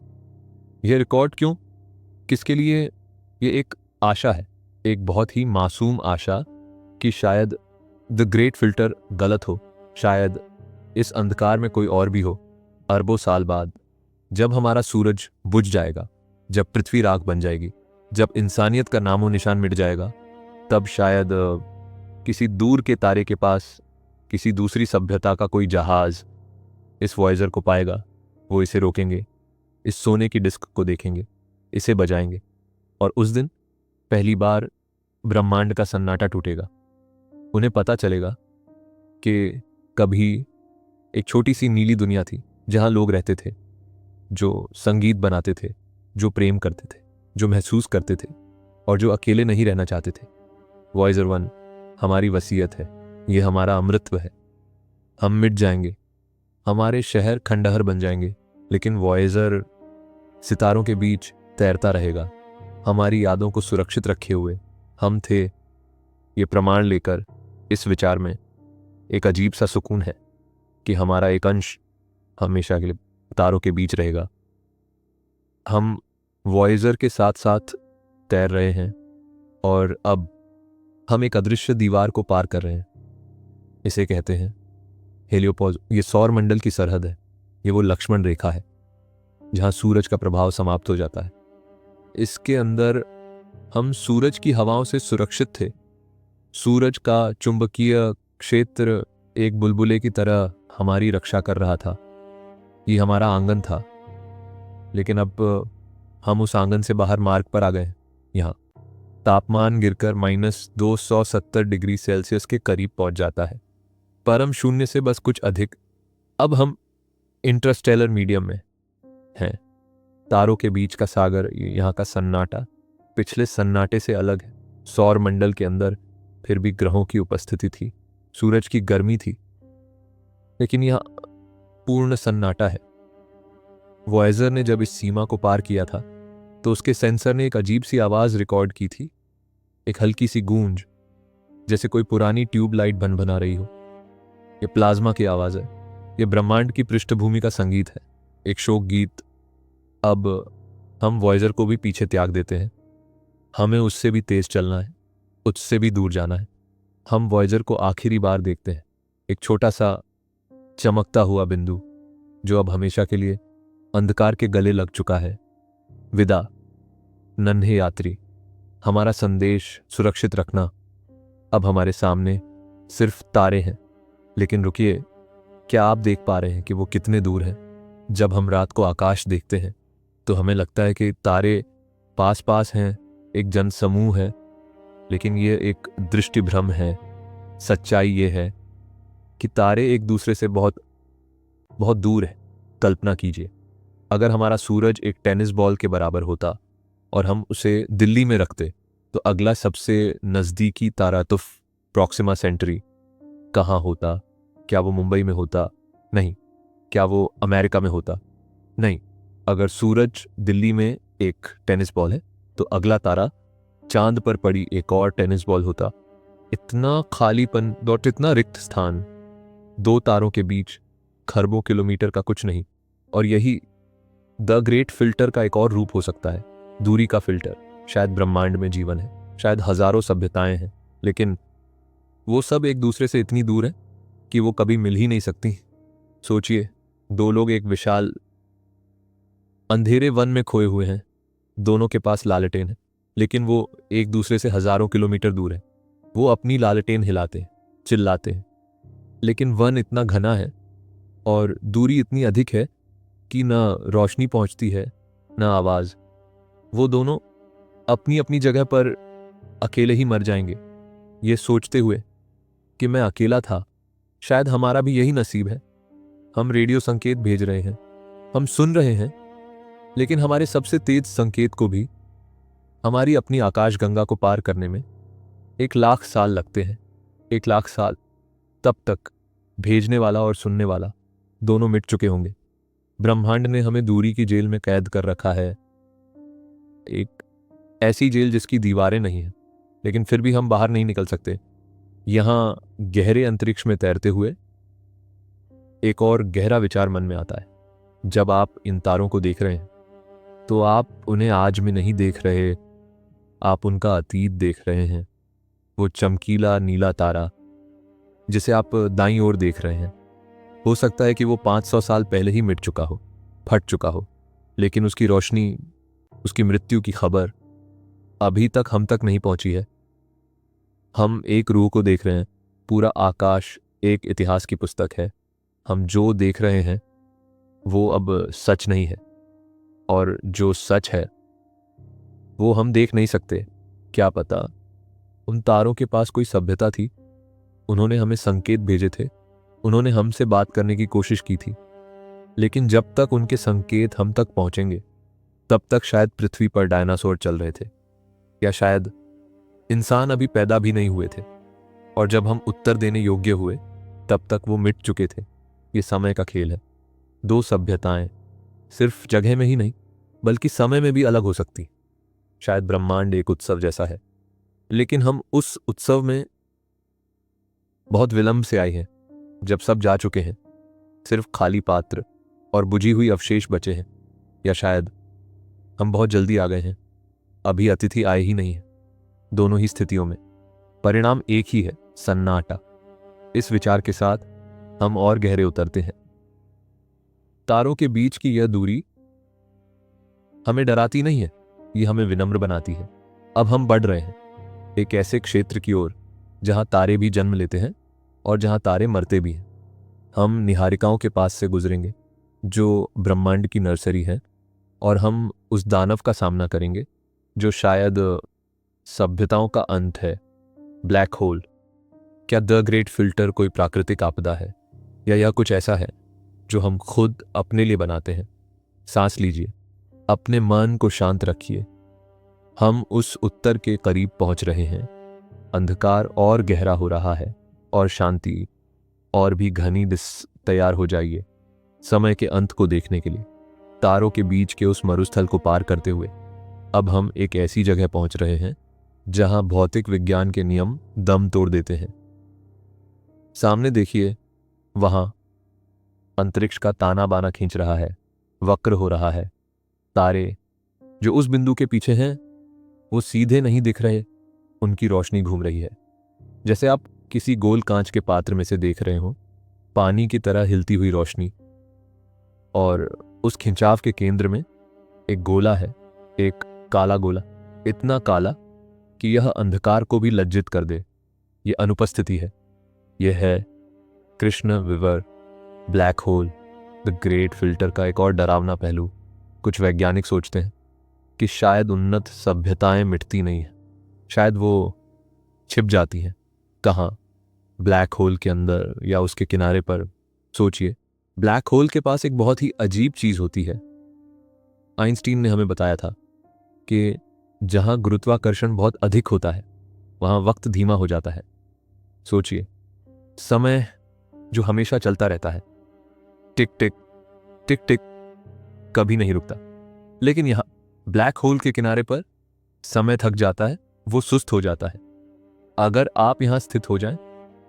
यह रिकॉर्ड क्यों, किसके लिए? ये एक आशा है, एक बहुत ही मासूम आशा कि शायद द ग्रेट फिल्टर गलत हो, शायद इस अंधकार में कोई और भी हो। अरबों साल बाद जब हमारा सूरज बुझ जाएगा, जब पृथ्वी राख बन जाएगी, जब इंसानियत का नामो निशान मिट जाएगा, तब शायद किसी दूर के तारे के पास किसी दूसरी सभ्यता का कोई जहाज इस वॉयेजर को पाएगा। वो इसे रोकेंगे, इस सोने की डिस्क को देखेंगे, इसे बजाएंगे, और उस दिन पहली बार ब्रह्मांड का सन्नाटा टूटेगा। उन्हें पता चलेगा कि कभी एक छोटी सी नीली दुनिया थी जहां लोग रहते थे, जो संगीत बनाते थे, जो प्रेम करते थे, जो महसूस करते थे, और जो अकेले नहीं रहना चाहते थे। वॉयेजर 1 हमारी वसीयत है, ये हमारा अमृतत्व है। हम मिट जाएंगे, हमारे शहर खंडहर बन जाएंगे, लेकिन वॉयेजर सितारों के बीच तैरता रहेगा, हमारी यादों को सुरक्षित रखे हुए। हम थे ये प्रमाण लेकर इस विचार में एक अजीब सा सुकून है कि हमारा एक अंश हमेशा के लिए तारों के बीच रहेगा। हम वॉयेजर के साथ साथ तैर रहे हैं और अब हम एक अदृश्य दीवार को पार कर रहे हैं। इसे कहते हैं हेलियोपोज। ये सौर मंडल की सरहद है। ये वो लक्ष्मण रेखा है जहां सूरज का प्रभाव समाप्त हो जाता है। इसके अंदर हम सूरज की हवाओं से सुरक्षित थे। सूरज का चुंबकीय क्षेत्र एक बुलबुले की तरह हमारी रक्षा कर रहा था। ये हमारा आंगन था। लेकिन अब हम उस आंगन से बाहर मार्ग पर आ गए। यहाँ तापमान गिरकर -270 डिग्री सेल्सियस के करीब पहुंच जाता है। परम शून्य से बस कुछ अधिक। अब हम इंटरस्टेलर मीडियम में हैं। तारों के बीच का सागर, यहाँ का सन्नाटा पिछले सन्नाटे से अलग है। सौर मंडल के अंदर फिर भी ग्रहों की उपस्थिति थी, सूरज की गर्मी थी, लेकिन यहाँ पूर्ण सन्नाटा है। वॉयेजर ने जब इस सीमा को पार किया था तो उसके सेंसर ने एक अजीब सी आवाज रिकॉर्ड की थी, एक हल्की सी गूंज, जैसे कोई पुरानी ट्यूबलाइट भनभना रही हो। ये प्लाज्मा की आवाज है। ये ब्रह्मांड की पृष्ठभूमि का संगीत है, एक शोक गीत। अब हम वॉयेजर को भी पीछे त्याग देते हैं। हमें उससे भी तेज चलना है, उससे भी दूर जाना है। हम वॉयेजर को आखिरी बार देखते हैं, एक छोटा सा चमकता हुआ बिंदु जो अब हमेशा के लिए अंधकार के गले लग चुका है। विदा नन्हे यात्री। हमारा संदेश सुरक्षित रखना। अब हमारे सामने सिर्फ तारे हैं। लेकिन रुकिए, क्या आप देख पा रहे हैं कि वो कितने दूर हैं? जब हम रात को आकाश देखते हैं तो हमें लगता है कि तारे पास पास हैं, एक जनसमूह है, लेकिन ये एक दृष्टि भ्रम है। सच्चाई ये है कि तारे एक दूसरे से बहुत बहुत दूर है। कल्पना कीजिए, अगर हमारा सूरज एक टेनिस बॉल के बराबर होता और हम उसे दिल्ली में रखते तो अगला सबसे नज़दीकी तारातुफ प्रॉक्सिमा सेंटरी कहाँ होता? क्या वो मुंबई में होता? नहीं। क्या वो अमेरिका में होता? नहीं। अगर सूरज दिल्ली में एक टेनिस बॉल है तो अगला तारा चांद पर पड़ी एक और टेनिस बॉल होता। इतना खालीपन और इतना रिक्त स्थान, दो तारों के बीच खरबों किलोमीटर का कुछ नहीं। और यही द ग्रेट फिल्टर का एक और रूप हो सकता है, दूरी का फिल्टर। शायद ब्रह्मांड में जीवन है, शायद हजारों सभ्यताएं हैं, लेकिन वो सब एक दूसरे से इतनी दूर है कि वो कभी मिल ही नहीं सकती। सोचिए, दो लोग एक विशाल अंधेरे वन में खोए हुए हैं। दोनों के पास लालटेन है, लेकिन वो एक दूसरे से हजारों किलोमीटर दूर है। वो अपनी लालटेन हिलाते हैं, चिल्लाते हैं, लेकिन वन इतना घना है और दूरी इतनी अधिक है कि ना रोशनी पहुंचती है, ना आवाज। वो दोनों अपनी अपनी जगह पर अकेले ही मर जाएंगे, ये सोचते हुए कि मैं अकेला था। शायद हमारा भी यही नसीब है। हम रेडियो संकेत भेज रहे हैं, हम सुन रहे हैं, लेकिन हमारे सबसे तेज संकेत को भी हमारी अपनी आकाशगंगा को पार करने में 1,00,000 साल लगते हैं। 1,00,000 साल। तब तक भेजने वाला और सुनने वाला दोनों मिट चुके होंगे। ब्रह्मांड ने हमें दूरी की जेल में कैद कर रखा है, एक ऐसी जेल जिसकी दीवारें नहीं हैं, लेकिन फिर भी हम बाहर नहीं निकल सकते। यहां गहरे अंतरिक्ष में तैरते हुए एक और गहरा विचार मन में आता है। जब आप इन तारों को देख रहे हैं तो आप उन्हें आज में नहीं देख रहे, आप उनका अतीत देख रहे हैं। वो चमकीला नीला तारा जिसे आप दाईं ओर देख रहे हैं, हो सकता है कि वो 500 साल पहले ही मिट चुका हो, फट चुका हो, लेकिन उसकी रोशनी, उसकी मृत्यु की खबर अभी तक हम तक नहीं पहुंची है। हम एक रूह को देख रहे हैं। पूरा आकाश एक इतिहास की पुस्तक है। हम जो देख रहे हैं वो अब सच नहीं है, और जो सच है वो हम देख नहीं सकते। क्या पता उन तारों के पास कोई सभ्यता थी, उन्होंने हमें संकेत भेजे थे, उन्होंने हमसे बात करने की कोशिश की थी, लेकिन जब तक उनके संकेत हम तक पहुंचेंगे तब तक शायद पृथ्वी पर डायनासोर चल रहे थे, या शायद इंसान अभी पैदा भी नहीं हुए थे, और जब हम उत्तर देने योग्य हुए तब तक वो मिट चुके थे। ये समय का खेल है। दो सभ्यताएं सिर्फ जगह में ही नहीं बल्कि समय में भी अलग हो सकती। शायद ब्रह्मांड एक उत्सव जैसा है, लेकिन हम उस उत्सव में बहुत विलंब से आए हैं, जब सब जा चुके हैं, सिर्फ खाली पात्र और बुझी हुई अवशेष बचे हैं। या शायद हम बहुत जल्दी आ गए हैं, अभी अतिथि आए ही नहीं है। दोनों ही स्थितियों में परिणाम एक ही है, सन्नाटा। इस विचार के साथ हम और गहरे उतरते हैं। तारों के बीच की यह दूरी हमें डराती नहीं है, ये हमें विनम्र बनाती है। अब हम बढ़ रहे हैं एक ऐसे क्षेत्र की ओर जहां तारे भी जन्म लेते हैं और जहां तारे मरते भी हैं। हम निहारिकाओं के पास से गुजरेंगे जो ब्रह्मांड की नर्सरी है, और हम उस दानव का सामना करेंगे जो शायद सभ्यताओं का अंत है, ब्लैक होल। क्या द ग्रेट फिल्टर कोई प्राकृतिक आपदा है, या यह कुछ ऐसा है जो हम खुद अपने लिए बनाते हैं? सांस लीजिए, अपने मन को शांत रखिए। हम उस उत्तर के करीब पहुंच रहे हैं। अंधकार और गहरा हो रहा है और शांति और भी घनी तैयार हो जाइए समय के अंत को देखने के लिए। तारों के बीच के उस मरुस्थल को पार करते हुए अब हम एक ऐसी जगह पहुंच रहे हैं जहां भौतिक विज्ञान के नियम दम तोड़ देते हैं। सामने देखिए, वहां अंतरिक्ष का ताना बाना खींच रहा है, वक्र हो रहा है। तारे जो उस बिंदु के पीछे हैं वो सीधे नहीं दिख रहे, उनकी रोशनी घूम रही है, जैसे आप किसी गोल कांच के पात्र में से देख रहे हो, पानी की तरह हिलती हुई रोशनी। और उस खिंचाव के केंद्र में एक गोला है, एक काला गोला, इतना काला कि यह अंधकार को भी लज्जित कर दे। यह अनुपस्थिति है। यह है कृष्ण विवर, black hole, the great filter का एक और डरावना पहलू। कुछ वैज्ञानिक सोचते हैं कि शायद उन्नत सभ्यताएं मिटती नहीं है, शायद वो छिप जाती हैं। कहाँ? ब्लैक होल के अंदर या उसके किनारे पर। सोचिए, ब्लैक होल के पास एक बहुत ही अजीब चीज होती है। आइंस्टीन ने हमें बताया था कि जहां गुरुत्वाकर्षण बहुत अधिक होता है वहां वक्त धीमा हो जाता है। सोचिए, समय जो हमेशा चलता रहता है, टिक टिक टिक टिक, कभी नहीं रुकता। लेकिन यहां ब्लैक होल के किनारे पर समय थक जाता है, वो सुस्त हो जाता है। अगर आप यहां स्थित हो जाएं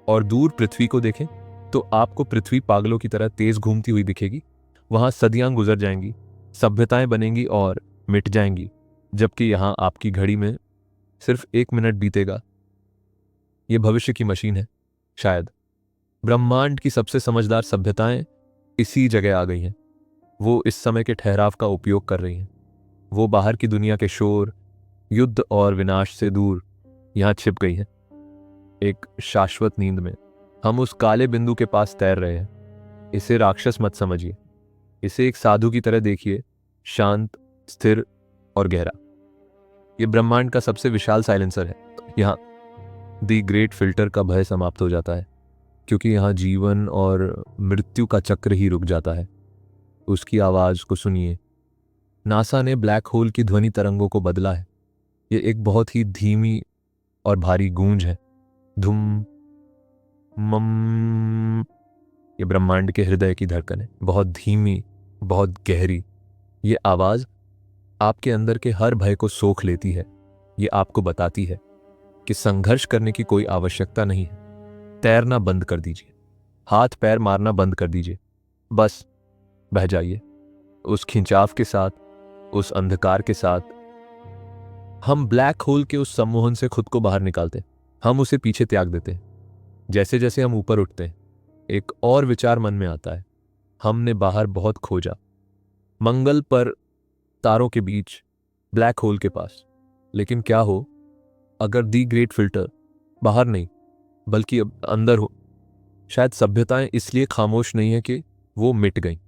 और दूर पृथ्वी को देखें तो आपको पृथ्वी पागलों की तरह तेज घूमती हुई दिखेगी। वहां सदियां गुजर जाएंगी, सभ्यताएं बनेंगी और मिट जाएंगी, जबकि यहां आपकी घड़ी में सिर्फ 1 मिनट बीतेगा। यह भविष्य की मशीन है। शायद ब्रह्मांड की सबसे समझदार सभ्यताएं इसी जगह आ गई हैं। वो इस समय के ठहराव का उपयोग कर रही हैं। वो बाहर की दुनिया के शोर, युद्ध और विनाश से दूर यहां छिप गई हैं, एक शाश्वत नींद में। हम उस काले बिंदु के पास तैर रहे हैं। इसे राक्षस मत समझिए, इसे एक साधु की तरह देखिए, शांत, स्थिर और गहरा। यह ब्रह्मांड का सबसे विशाल साइलेंसर है। यहाँ दी ग्रेट फिल्टर का भय समाप्त हो जाता है, क्योंकि यहाँ जीवन और मृत्यु का चक्र ही रुक जाता है। उसकी आवाज को सुनिए। नासा ने ब्लैक होल की ध्वनि तरंगों को बदला है। ये एक बहुत ही धीमी और भारी गूंज है। धुम मम। ये ब्रह्मांड के हृदय की धड़कन है, बहुत धीमी, बहुत गहरी। ये आवाज आपके अंदर के हर भय को सोख लेती है। ये आपको बताती है कि संघर्ष करने की कोई आवश्यकता नहीं है। तैरना बंद कर दीजिए, हाथ पैर मारना बंद कर दीजिए, बस बह जाइए उस खिंचाव के साथ, उस अंधकार के साथ। हम ब्लैक होल के उस सम्मोहन से खुद को बाहर निकालते हैं, हम उसे पीछे त्याग देते हैं। जैसे जैसे हम ऊपर उठते हैं एक और विचार मन में आता है। हमने बाहर बहुत खोजा, मंगल पर, तारों के बीच, ब्लैक होल के पास। लेकिन क्या हो अगर दी ग्रेट फिल्टर बाहर नहीं बल्कि अब अंदर हो? शायद सभ्यताएं इसलिए खामोश नहीं है कि वो मिट गई,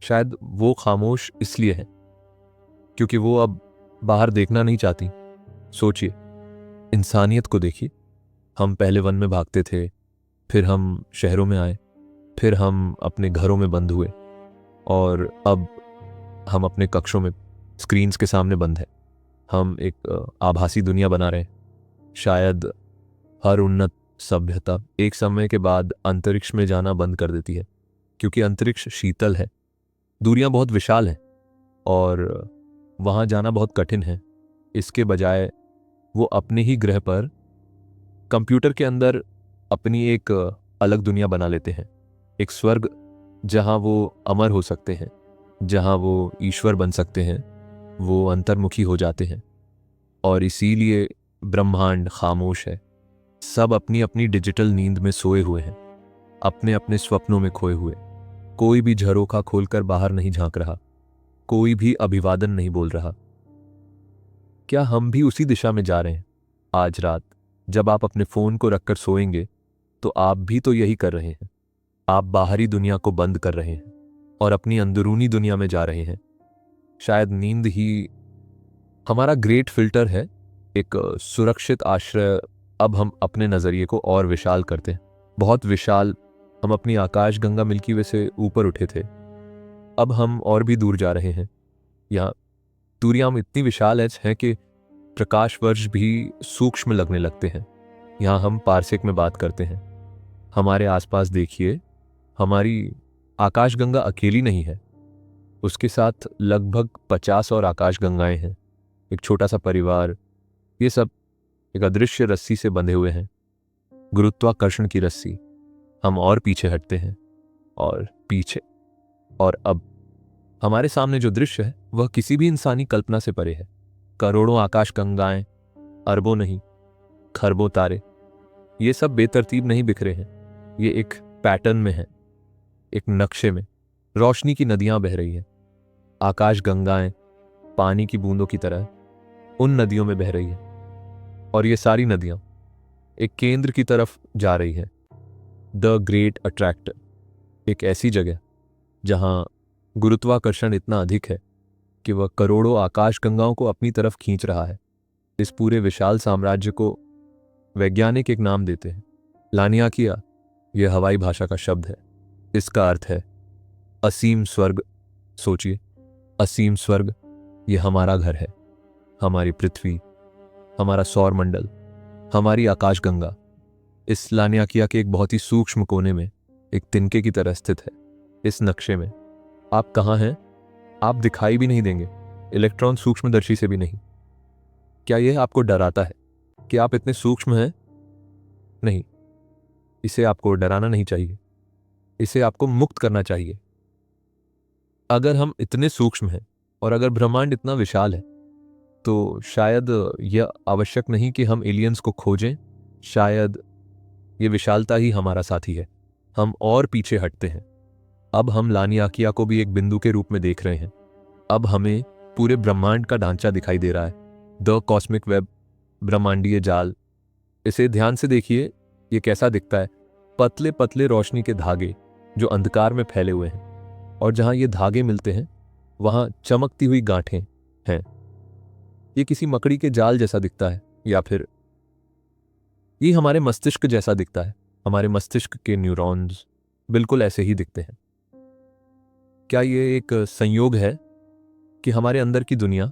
शायद वो खामोश इसलिए है क्योंकि वो अब बाहर देखना नहीं चाहती। सोचिए, इंसानियत को देखिए। हम पहले वन में भागते थे, फिर हम शहरों में आए, फिर हम अपने घरों में बंद हुए, और अब हम अपने कक्षों में स्क्रीन्स के सामने बंद है। हम एक आभासी दुनिया बना रहे हैं। शायद हर उन्नत सभ्यता एक समय के बाद अंतरिक्ष में जाना बंद कर देती है, क्योंकि अंतरिक्ष शीतल है, दूरियां बहुत विशाल हैं और वहां जाना बहुत कठिन है। इसके बजाय वो अपने ही ग्रह पर कंप्यूटर के अंदर अपनी एक अलग दुनिया बना लेते हैं, एक स्वर्ग जहां वो अमर हो सकते हैं, जहां वो ईश्वर बन सकते हैं, वो अंतर्मुखी हो जाते हैं। और इसीलिए ब्रह्मांड खामोश है। सब अपनी अपनी डिजिटल नींद में सोए हुए हैं, अपने अपने स्वप्नों में खोए हुए। कोई भी झरोखा खोलकर बाहर नहीं झांक रहा, कोई भी अभिवादन नहीं बोल रहा। क्या हम भी उसी दिशा में जा रहे हैं? आज रात जब आप अपने फोन को रखकर सोएंगे तो आप भी तो यही कर रहे हैं। आप बाहरी दुनिया को बंद कर रहे हैं और अपनी अंदरूनी दुनिया में जा रहे हैं। शायद नींद ही हमारा ग्रेट फिल्टर है, एक सुरक्षित आश्रय। अब हम अपने नजरिए को और विशाल करते हैं, बहुत विशाल। हम अपनी आकाश गंगा मिल्की वे से ऊपर उठे थे, अब हम और भी दूर जा रहे हैं। यहाँ दूरियां इतनी विशाल हैं कि प्रकाश वर्ष भी सूक्ष्म लगने लगते हैं। यहाँ हम पारसेक में बात करते हैं। हमारे आसपास देखिए, हमारी आकाशगंगा अकेली नहीं है, उसके साथ लगभग 50 और आकाशगंगाएं हैं, एक छोटा सा परिवार। ये सब एक अदृश्य रस्सी से बंधे हुए हैं, गुरुत्वाकर्षण की रस्सी। हम और पीछे हटते हैं और पीछे, और अब हमारे सामने जो दृश्य है वह किसी भी इंसानी कल्पना से परे है। करोड़ों आकाशगंगाएं, अरबों नहीं खरबों तारे, ये सब बेतरतीब नहीं बिखरे हैं, ये एक पैटर्न में है, एक नक्शे में। रोशनी की नदियां बह रही हैं, आकाशगंगाएं पानी की बूंदों की तरह उन नदियों में बह रही है, और ये सारी नदियां एक केंद्र की तरफ जा रही है, द ग्रेट अट्रैक्टर। एक ऐसी जगह जहां गुरुत्वाकर्षण इतना अधिक है कि वह करोड़ों आकाशगंगाओं को अपनी तरफ खींच रहा है। इस पूरे विशाल साम्राज्य को वैज्ञानिक एक नाम देते हैं, लानियाकिया। यह हवाई भाषा का शब्द है, इसका अर्थ है असीम स्वर्ग। सोचिए, असीम स्वर्ग, यह हमारा घर है, हमारी पृथ्वी, हमारा सौर मंडल, हमारी आकाशगंगा इस लानियाकिया के एक बहुत ही सूक्ष्म कोने में एक तिनके की तरह स्थित है। इस नक्शे में आप कहाँ हैं? आप दिखाई भी नहीं देंगे, इलेक्ट्रॉन सूक्ष्मदर्शी से भी नहीं। क्या यह आपको डराता है कि आप इतने सूक्ष्म हैं? नहीं, इसे आपको डराना नहीं चाहिए, इसे आपको मुक्त करना चाहिए। अगर हम इतने सूक्ष्म हैं और अगर ब्रह्मांड इतना विशाल है तो शायद यह आवश्यक नहीं कि हम एलियंस को खोजें। शायद यह विशालता ही हमारा साथी है। हम और पीछे हटते हैं। अब हम लानियाकिया को भी एक बिंदु के रूप में देख रहे हैं। अब हमें पूरे ब्रह्मांड का ढांचा दिखाई दे रहा है, द कॉस्मिक वेब, ब्रह्मांडीय जाल। इसे ध्यान से देखिए, ये कैसा दिखता है। पतले पतले रोशनी के धागे जो अंधकार में फैले हुए हैं, और जहां ये धागे मिलते हैं वहां चमकती हुई गांठें हैं। ये किसी मकड़ी के जाल जैसा दिखता है, या फिर ये हमारे मस्तिष्क जैसा दिखता है। हमारे मस्तिष्क के न्यूरॉन्स बिल्कुल ऐसे ही दिखते हैं। क्या ये एक संयोग है कि हमारे अंदर की दुनिया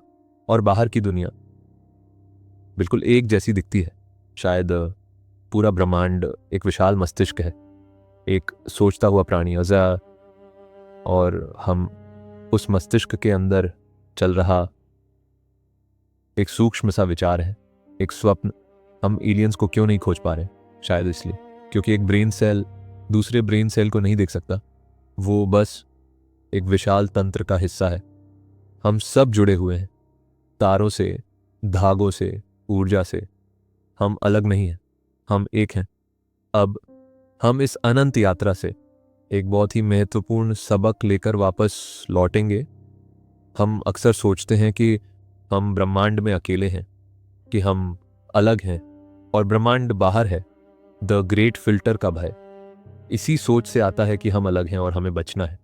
और बाहर की दुनिया बिल्कुल एक जैसी दिखती है? शायद पूरा ब्रह्मांड एक विशाल मस्तिष्क है, एक सोचता हुआ प्राणी अज़ा, और हम उस मस्तिष्क के अंदर चल रहा एक सूक्ष्म सा विचार है, एक स्वप्न। हम एलियंस को क्यों नहीं खोज पा रहे? शायद इसलिए क्योंकि एक ब्रेन सेल दूसरे ब्रेन सेल को नहीं देख सकता, वो बस एक विशाल तंत्र का हिस्सा है। हम सब जुड़े हुए हैं, तारों से, धागों से, ऊर्जा से। हम अलग नहीं हैं, हम एक हैं। अब हम इस अनंत यात्रा से एक बहुत ही महत्वपूर्ण सबक लेकर वापस लौटेंगे। हम अक्सर सोचते हैं कि हम ब्रह्मांड में अकेले हैं, कि हम अलग हैं और ब्रह्मांड बाहर है। द ग्रेट फिल्टर का भय इसी सोच से आता है कि हम अलग हैं और हमें बचना है।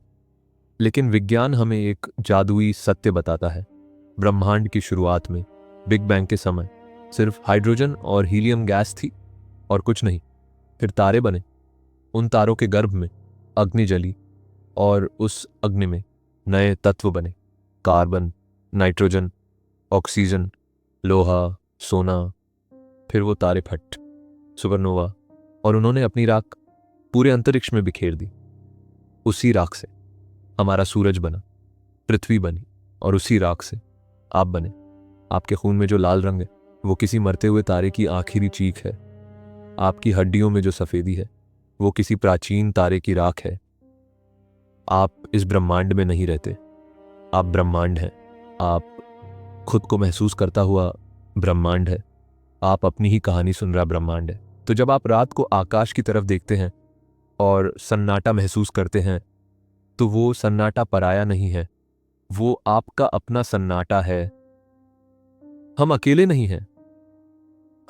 लेकिन विज्ञान हमें एक जादुई सत्य बताता है। ब्रह्मांड की शुरुआत में, बिग बैंग के समय, सिर्फ हाइड्रोजन और हीलियम गैस थी और कुछ नहीं। फिर तारे बने, उन तारों के गर्भ में अग्नि जली और उस अग्नि में नए तत्व बने, कार्बन, नाइट्रोजन, ऑक्सीजन, लोहा, सोना। फिर वो तारे फट, सुपरनोवा, और उन्होंने अपनी राख पूरे अंतरिक्ष में बिखेर दी। उसी राख से हमारा सूरज बना, पृथ्वी बनी, और उसी राख से आप बने। आपके खून में जो लाल रंग है वो किसी मरते हुए तारे की आखिरी चीख है। आपकी हड्डियों में जो सफेदी है वो किसी प्राचीन तारे की राख है। आप इस ब्रह्मांड में नहीं रहते, आप ब्रह्मांड हैं। आप खुद को महसूस करता हुआ ब्रह्मांड है। आप अपनी ही कहानी सुन रहा ब्रह्मांड है। तो जब आप रात को आकाश की तरफ देखते हैं और सन्नाटा महसूस करते हैं, तो वो सन्नाटा पराया नहीं है, वो आपका अपना सन्नाटा है। हम अकेले नहीं हैं,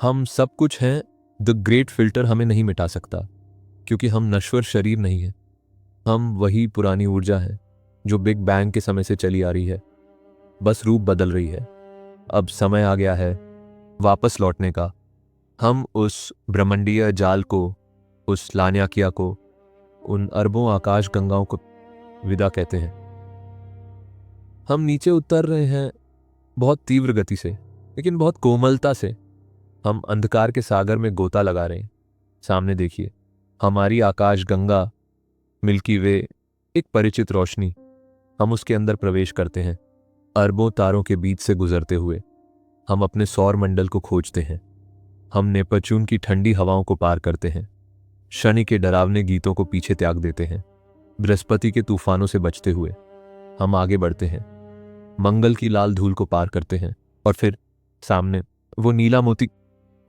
हम सब कुछ हैं। द ग्रेट फिल्टर हमें नहीं मिटा सकता, क्योंकि हम नश्वर शरीर नहीं हैं। हम वही पुरानी ऊर्जा है जो बिग बैंग के समय से चली आ रही है, बस रूप बदल रही है। अब समय आ गया है वापस लौटने का। हम उस ब्रह्मांडीय जाल को, उस लान्याकिया को, उन अरबों आकाश गंगाओं को विदा कहते हैं। हम नीचे उतर रहे हैं बहुत तीव्र गति से, लेकिन बहुत कोमलता से। हम अंधकार के सागर में गोता लगा रहे हैं। सामने देखिए, हमारी आकाश गंगा, मिल्की वे, एक परिचित रोशनी। हम उसके अंदर प्रवेश करते हैं। अरबों तारों के बीच से गुजरते हुए हम अपने सौर मंडल को खोजते हैं। हम नेपच्यून की ठंडी हवाओं को पार करते हैं। शनि के डरावने गीतों को पीछे त्याग देते हैं। बृहस्पति के तूफानों से बचते हुए हम आगे बढ़ते हैं। मंगल की लाल धूल को पार करते हैं और फिर सामने वो नीला मोती,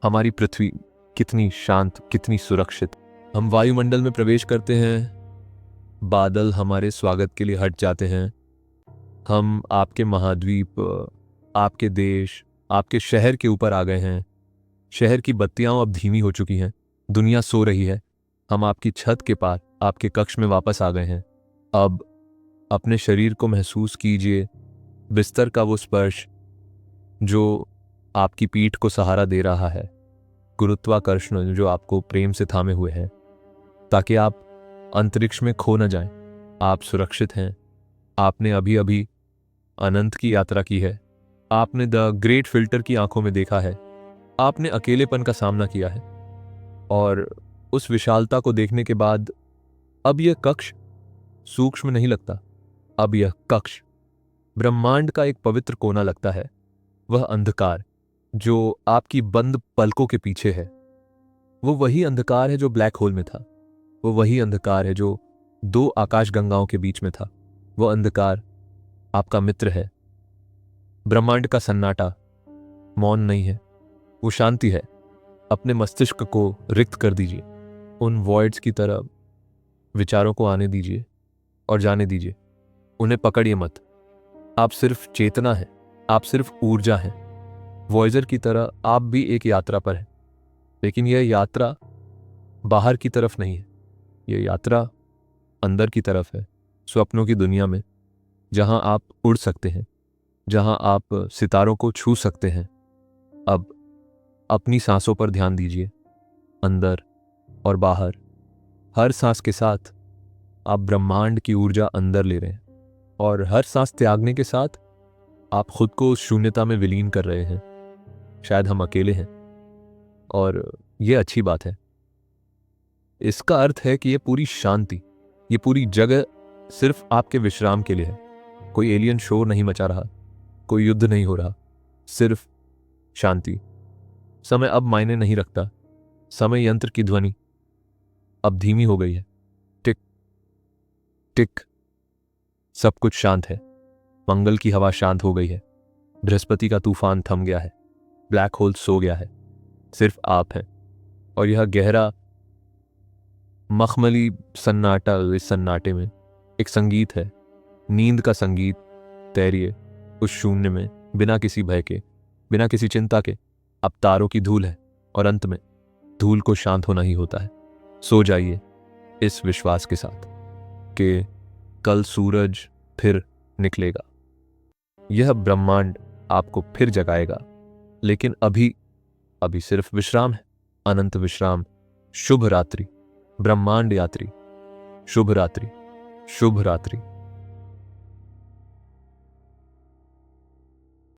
हमारी पृथ्वी, कितनी शांत, कितनी सुरक्षित। हम वायुमंडल में प्रवेश करते हैं। बादल हमारे स्वागत के लिए हट जाते हैं। हम आपके महाद्वीप, आपके देश, आपके शहर के ऊपर आ गए हैं। शहर की बत्तियां अब धीमी हो चुकी हैं। दुनिया सो रही है। हम आपकी छत के पार, आपके कक्ष में वापस आ गए हैं। अब अपने शरीर को महसूस कीजिए, बिस्तर का वो स्पर्श जो आपकी पीठ को सहारा दे रहा है, गुरुत्वाकर्षण जो आपको प्रेम से थामे हुए है, ताकि आप अंतरिक्ष में खो न जाएं। आप सुरक्षित हैं। आपने अभी अभी अनंत की यात्रा की है। आपने द ग्रेट फिल्टर की आंखों में देखा है। आपने अकेलेपन का सामना किया है, और उस विशालता को देखने के बाद अब यह कक्ष सूक्ष्म नहीं लगता। अब यह कक्ष ब्रह्मांड का एक पवित्र कोना लगता है। वह अंधकार जो आपकी बंद पलकों के पीछे है, वो वही अंधकार है जो ब्लैक होल में था। वो वही अंधकार है जो दो आकाश गंगाओं के बीच में था। वो अंधकार आपका मित्र है। ब्रह्मांड का सन्नाटा मौन नहीं है, वो शांति है। अपने मस्तिष्क को रिक्त कर दीजिए। उन वॉइड्स की तरह विचारों को आने दीजिए और जाने दीजिए। उन्हें पकड़िए मत। आप सिर्फ चेतना है, आप सिर्फ ऊर्जा है। वॉयजर की तरह आप भी एक यात्रा पर हैं, लेकिन यह यात्रा बाहर की तरफ नहीं है। यह यात्रा अंदर की तरफ है, स्वप्नों की दुनिया में, जहां आप उड़ सकते हैं, जहां आप सितारों को छू सकते हैं। अब अपनी सांसों पर ध्यान दीजिए, अंदर और बाहर। हर सांस के साथ आप ब्रह्मांड की ऊर्जा अंदर ले रहे हैं, और हर सांस त्यागने के साथ आप खुद को उस शून्यता में विलीन कर रहे हैं। शायद हम अकेले हैं, और यह अच्छी बात है। इसका अर्थ है कि यह पूरी शांति, ये पूरी जगह सिर्फ आपके विश्राम के लिए है। कोई एलियन शोर नहीं मचा रहा, कोई युद्ध नहीं हो रहा, सिर्फ शांति। समय अब मायने नहीं रखता। समय यंत्र की ध्वनि अब धीमी हो गई है। टिक टिक, सब कुछ शांत है। मंगल की हवा शांत हो गई है। बृहस्पति का तूफान थम गया है। ब्लैक होल सो गया है। सिर्फ आप हैं, और यह गहरा मखमली सन्नाटा, इस सन्नाटे में एक संगीत है, नींद का संगीत। तैरिए उस शून्य में, बिना किसी भय के, बिना किसी चिंता के। अब तारों की धूल है, और अंत में धूल को शांत होना ही होता है। सो जाइए इस विश्वास के साथ कि कल सूरज फिर निकलेगा। यह ब्रह्मांड आपको फिर जगाएगा, लेकिन अभी अभी सिर्फ विश्राम है, अनंत विश्राम। शुभ रात्रि ब्रह्मांड यात्री। शुभ रात्रि, शुभ रात्रि।